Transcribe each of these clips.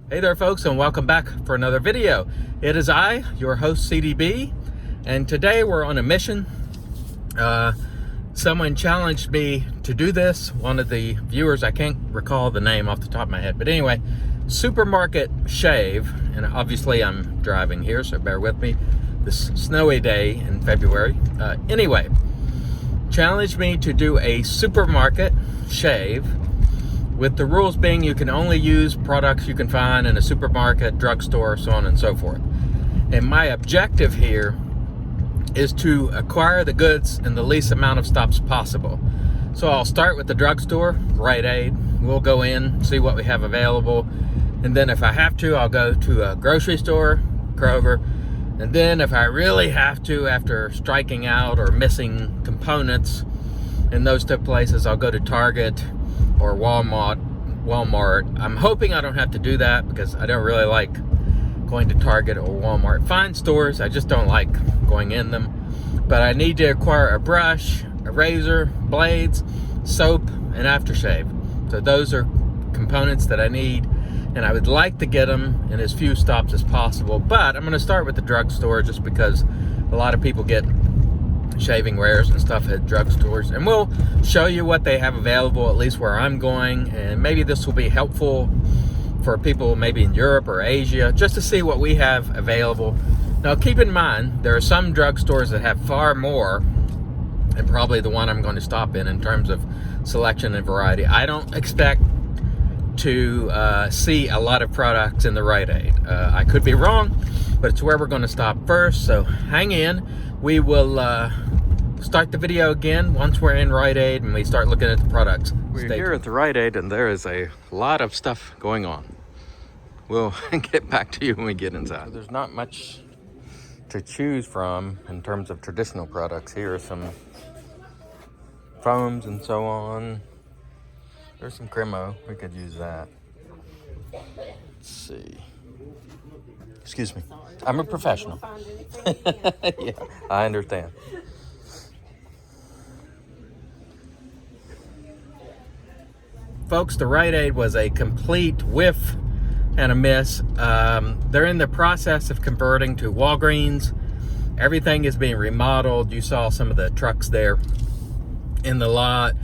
Hey there folks, and welcome back for another video. It is I, your host CDB, and today we're on a mission. Someone challenged me to do this. One of the viewers, I can't recall the name off the top of my head, but anyway, supermarket shave, and obviously I'm driving here, so bear with me. This snowy day in February. Anyway, challenged me to do a supermarket shave, with the rules being you can only use products you can find in a supermarket, drugstore, so on and so forth. And my objective here is to acquire the goods in the least amount of stops possible. So I'll start with the drugstore, Rite Aid. We'll go in, see what we have available. And then if I have to, I'll go to a grocery store, Kroger. And then if I really have to, after striking out or missing components in those two places, I'll go to Target or Walmart. I'm hoping I don't have to do that because I don't really like going to Target or Walmart. Fine stores, I just don't like going in them. But I need to acquire a brush, a razor, blades, soap, and aftershave. So those are components that I need, and I would like to get them in as few stops as possible. But I'm going to start with the drugstore just because a lot of people get shaving wares and stuff at drugstores, and we'll show you what they have available, at least where I'm going, and maybe this will be helpful for people maybe in Europe or Asia, just to see what we have available. Now keep in mind, there are some drugstores that have far more, and probably the one I'm going to stop in terms of selection and variety. I don't expect to see a lot of products in the Rite Aid. I could be wrong, but it's where we're going to stop first, so hang in. We will start the video again once we're in Rite Aid and we start looking at the products. We're here at the Rite Aid and there is a lot of stuff going on. We'll get back to you when we get inside. There's not much to choose from in terms of traditional products. Here are some foams and so on. There's some Cremo. We could use that. Let's see. Excuse me. I'm a professional. Yeah, I understand. Folks, the Rite Aid was a complete whiff and a miss. They're in the process of converting to Walgreens. Everything is being remodeled. You saw some of the trucks there in the lot.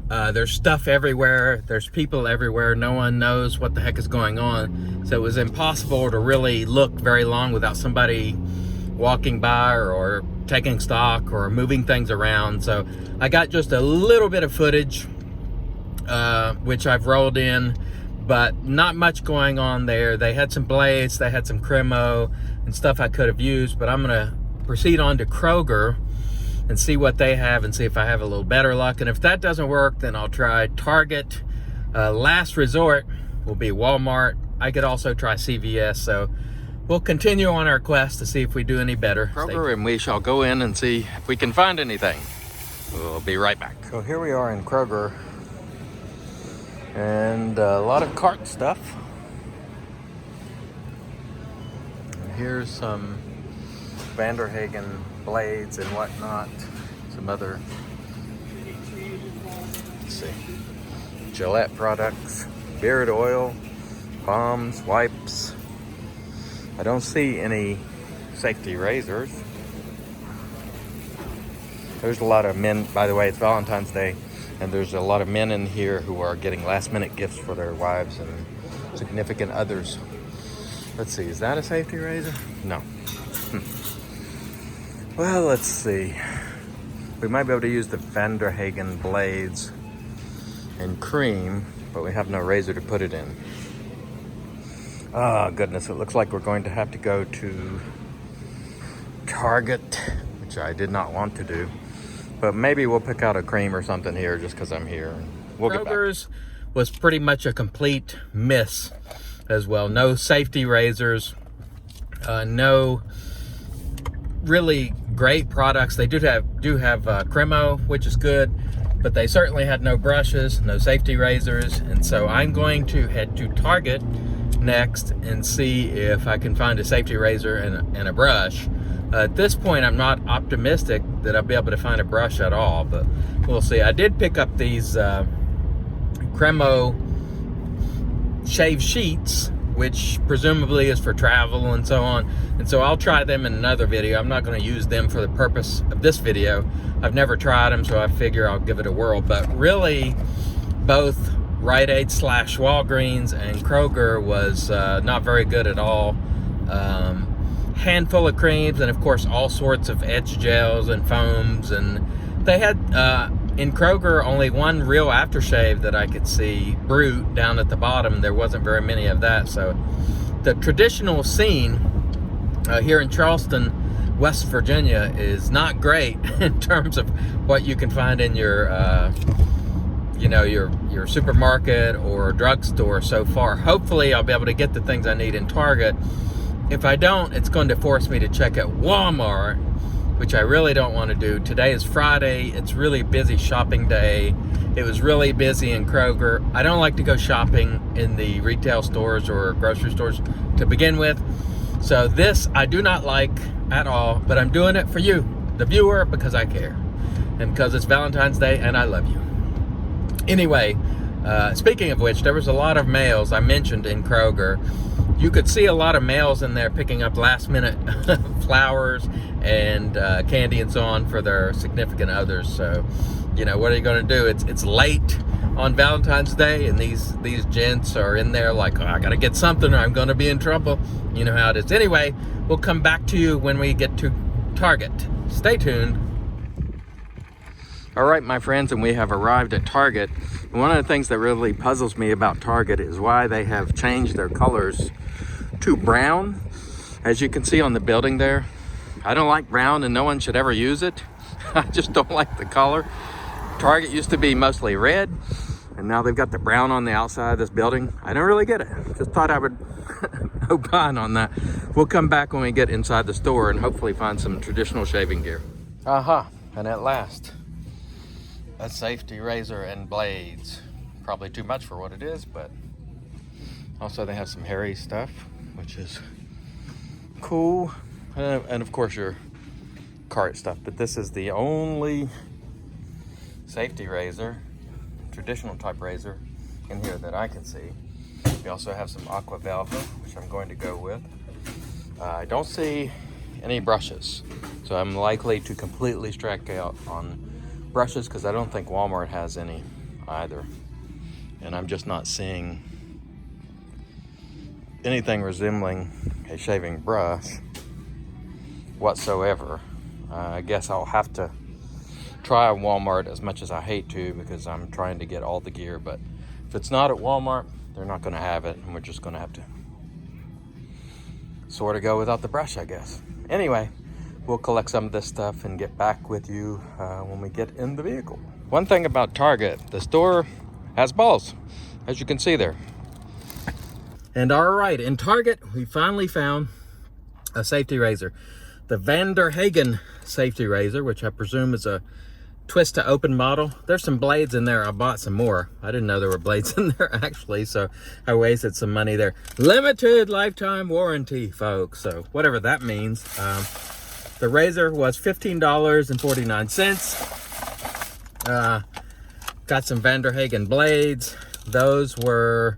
There's stuff everywhere. There's people everywhere. No one knows what the heck is going on. So it was impossible to really look very long without somebody walking by or taking stock or moving things around. So I got just a little bit of footage, which I've rolled in, but not much going on there. They had some blades, they had some Cremo and stuff I could have used, but I'm gonna proceed on to Kroger and see what they have and see if I have a little better luck. And if that doesn't work, then I'll try Target. Last resort will be Walmart. I could also try CVS. So we'll continue on our quest to see if we do any better. Kroger, and we shall go in and see if we can find anything. We'll be right back. So here we are in Kroger, and a lot of cart stuff. And here's some Vanderhagen blades and whatnot. Some other, let's see, Gillette products, beard oil, balms, wipes. I don't see any safety razors. There's a lot of men, by the way, it's Valentine's Day, and there's a lot of men in here who are getting last minute gifts for their wives and significant others. Let's see, is that a safety razor? No. Well, let's see. We might be able to use the Vanderhagen blades and cream, but we have no razor to put it in. Oh, goodness, it looks like we're going to have to go to Target, which I did not want to do. But maybe we'll pick out a cream or something here just because I'm here. We'll get back. Kroger's was pretty much a complete miss as well. No safety razors, no really great products. They do have Cremo, which is good, but they certainly had no brushes, no safety razors. And so I'm going to head to Target next and see if I can find a safety razor and a brush. At this point, I'm not optimistic that I'll be able to find a brush at all, but we'll see. I did pick up these Cremo shave sheets, which presumably is for travel and so on. And so I'll try them in another video. I'm not going to use them for the purpose of this video. I've never tried them, so I figure I'll give it a whirl. But really, both Rite Aid / Walgreens and Kroger was not very good at all. Handful of creams, and of course all sorts of edge gels and foams, and they had in Kroger only one real aftershave that I could see, Brute, down at the bottom. There wasn't very many of that. So the traditional scene here in Charleston, West Virginia, is not great in terms of what you can find in your your supermarket or drugstore so far. Hopefully I'll be able to get the things I need in Target. If I don't, it's going to force me to check out Walmart, which I really don't want to do. Today is Friday. It's really busy shopping day. It was really busy in Kroger. I don't like to go shopping in the retail stores or grocery stores to begin with. So this I do not like at all, but I'm doing it for you, the viewer, because I care. And because it's Valentine's Day and I love you. Anyway, speaking of which, there was a lot of males I mentioned in Kroger. You could see a lot of males in there picking up last minute flowers and candy and so on for their significant others. So, what are you going to do? It's late on Valentine's Day, and these gents are in there like, oh, I got to get something or I'm going to be in trouble. You know how it is. Anyway, we'll come back to you when we get to Target. Stay tuned. All right, my friends, and we have arrived at Target. One of the things that really puzzles me about Target is why they have changed their colors to brown. As you can see on the building there, I don't like brown and no one should ever use it. I just don't like the color. Target used to be mostly red, and now they've got the brown on the outside of this building. I don't really get it. Just thought I would opine on that. We'll come back when we get inside the store and hopefully find some traditional shaving gear. And at last, a safety razor and blades. Probably too much for what it is, but also they have some hairy stuff, which is cool. And of course your cart stuff. But this is the only safety razor, traditional type razor in here that I can see. We also have some Aqua Velva, which I'm going to go with. I don't see any brushes, so I'm likely to completely strike out on brushes because I don't think Walmart has any either, and I'm just not seeing anything resembling a shaving brush whatsoever. I guess I'll have to try Walmart, as much as I hate to, because I'm trying to get all the gear. But if it's not at Walmart, they're not going to have it, and we're just going to have to sort of go without the brush, I guess. Anyway, we'll collect some of this stuff and get back with you when we get in the vehicle. One thing about Target, the store has balls, as you can see there. And all right, in Target, we finally found a safety razor. The Van der Hagen safety razor, which I presume is a twist to open model. There's some blades in there. I bought some more. I didn't know there were blades in there actually, so I wasted some money there. Limited lifetime warranty, folks, so whatever that means. The razor was $15.49. Got some Van der Hagen blades. Those were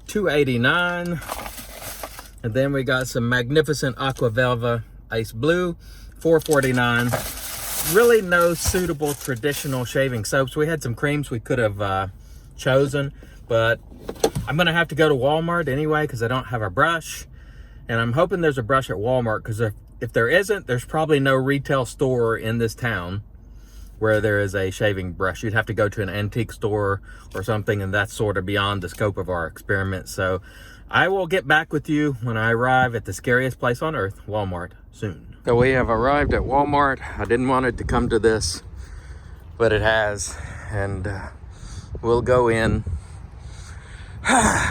$2.89. And then we got some magnificent Aqua Velva Ice Blue, $4.49. Really no suitable traditional shaving soaps. We had some creams we could have chosen, but I'm gonna have to go to Walmart anyway because I don't have a brush. And I'm hoping there's a brush at Walmart, because if there isn't, there's probably no retail store in this town where there is a shaving brush. You'd have to go to an antique store or something, and that's sort of beyond the scope of our experiment. So I will get back with you when I arrive at the scariest place on earth, Walmart, soon. So we have arrived at Walmart. I didn't want it to come to this, but it has. And we'll go in,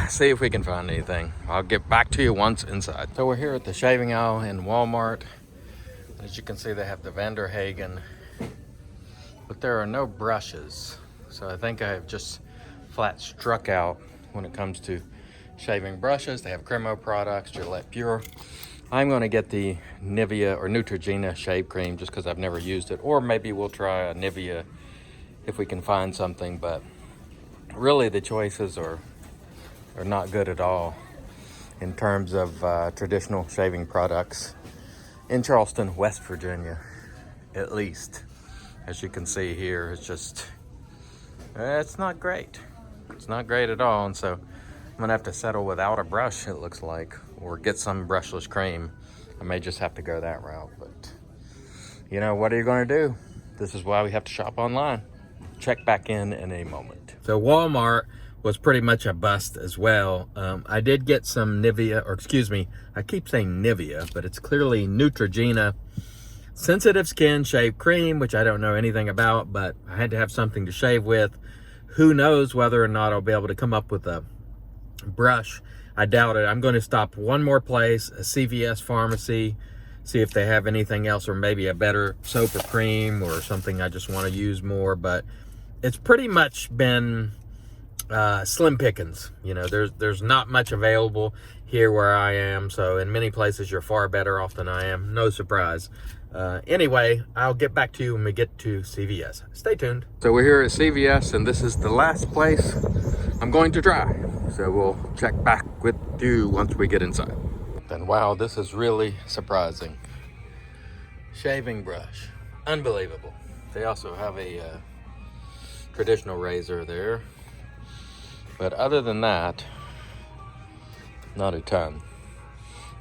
see if we can find anything. I'll get back to you once inside. So we're here at the shaving aisle in Walmart. As you can see, they have the Van der Hagen, but there are no brushes. So I think I have just flat struck out when it comes to shaving brushes. They have Cremo products, Gillette Pure. I'm going to get the Nivea or Neutrogena shave cream just because I've never used it. Or maybe we'll try a Nivea if we can find something. But really the choices are not good at all. in terms of traditional shaving products in Charleston, West Virginia, at least. As you can see here, it's just, it's not great. It's not great at all, and so I'm gonna have to settle without a brush, it looks like, or get some brushless cream. I may just have to go that route, but you know, what are you gonna do? This is why we have to shop online. Check back in a moment. So Walmart was pretty much a bust as well. I did get some Nivea, or excuse me, I keep saying Nivea, but it's clearly Neutrogena sensitive skin shave cream, which I don't know anything about, but I had to have something to shave with. Who knows whether or not I'll be able to come up with a brush. I doubt it. I'm going to stop one more place, a CVS pharmacy, see if they have anything else, or maybe a better soap or cream or something I just want to use more. But it's pretty much been slim pickings. You know, there's not much available here where I am, so in many places you're far better off than I am. No surprise. Anyway, I'll get back to you when we get to CVS. Stay tuned. So we're here at CVS, and this is the last place I'm going to try. So we'll check back with you once we get inside. And wow, this is really surprising. Shaving brush, unbelievable. They also have a traditional razor there. But other than that, not a ton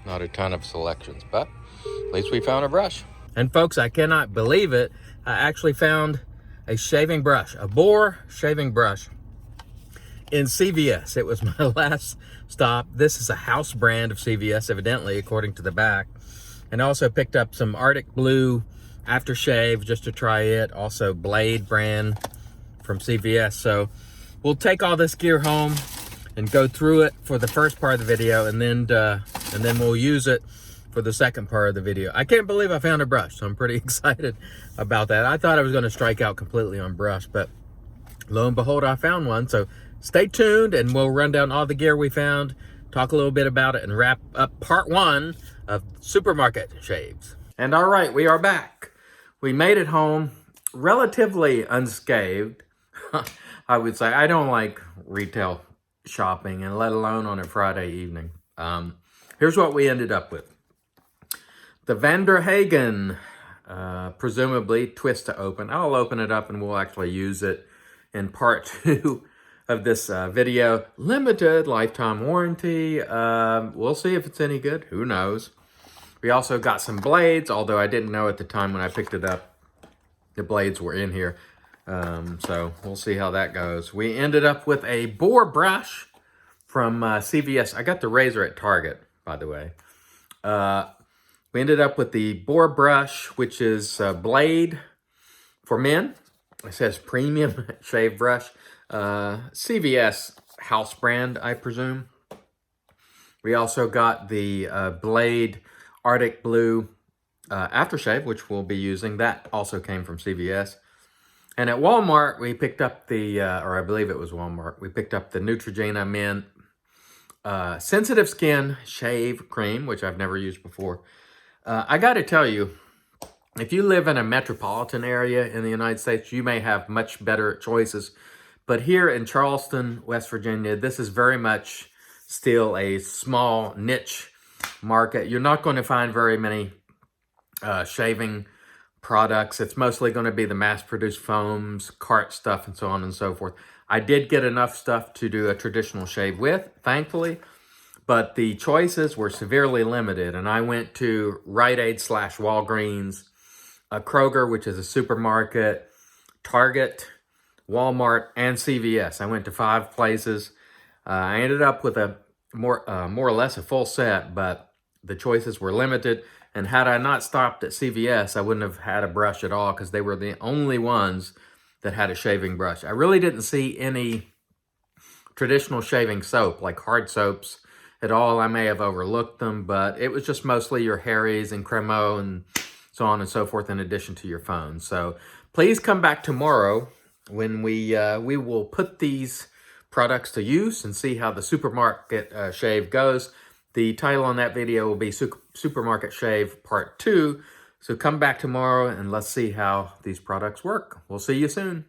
of selections, but at least we found a brush. And folks, I cannot believe it. I actually found a shaving brush, a Bohr shaving brush in CVS. It was my last stop. This is a house brand of CVS, evidently, according to the back. And I also picked up some Arctic Blue aftershave just to try it. Also Blade brand from CVS. So we'll take all this gear home and go through it for the first part of the video, and then we'll use it for the second part of the video. I can't believe I found a brush, so I'm pretty excited about that. I thought I was going to strike out completely on brush, but lo and behold, I found one. So stay tuned, and we'll run down all the gear we found, talk a little bit about it, and wrap up part one of supermarket shaves. And all right, we are back. We made it home relatively unscathed. I would say I don't like retail shopping, and let alone on a Friday evening. Here's what we ended up with. The Vanderhagen, presumably twist to open. I'll open it up and we'll actually use it in part two of this video. Limited lifetime warranty. We'll see if it's any good. Who knows? We also got some blades, although I didn't know at the time when I picked it up the blades were in here. So we'll see how that goes. We ended up with a Bohr brush from CVS. I got the razor at Target, by the way. We ended up with the Bohr brush, which is Blade for men. It says premium shave brush. CVS house brand, I presume. We also got the Blade Arctic Blue aftershave, which we'll be using. That also came from CVS. And at Walmart, we picked up the, or I believe it was Walmart, we picked up the Neutrogena Men Sensitive Skin Shave Cream, which I've never used before. I got to tell you, if you live in a metropolitan area in the United States, you may have much better choices. But here in Charleston, West Virginia, this is very much still a small niche market. You're not going to find very many shaving products. It's mostly going to be the mass-produced foams, cart stuff, and so on and so forth. I did get enough stuff to do a traditional shave with, thankfully, but the choices were severely limited, and I went to Rite Aid / Walgreens, Kroger, which is a supermarket, Target, Walmart, and CVS. I went to 5 places. I ended up with a more or less a full set, but the choices were limited. And had I not stopped at CVS, I wouldn't have had a brush at all, because they were the only ones that had a shaving brush. I really didn't see any traditional shaving soap, like hard soaps, at all. I may have overlooked them, but it was just mostly your Harry's and Cremo and so on and so forth, in addition to your phone. So please come back tomorrow when we will put these products to use and see how the supermarket shave goes. The title on that video will be Supermarket Shave Part 2. So come back tomorrow and let's see how these products work. We'll see you soon.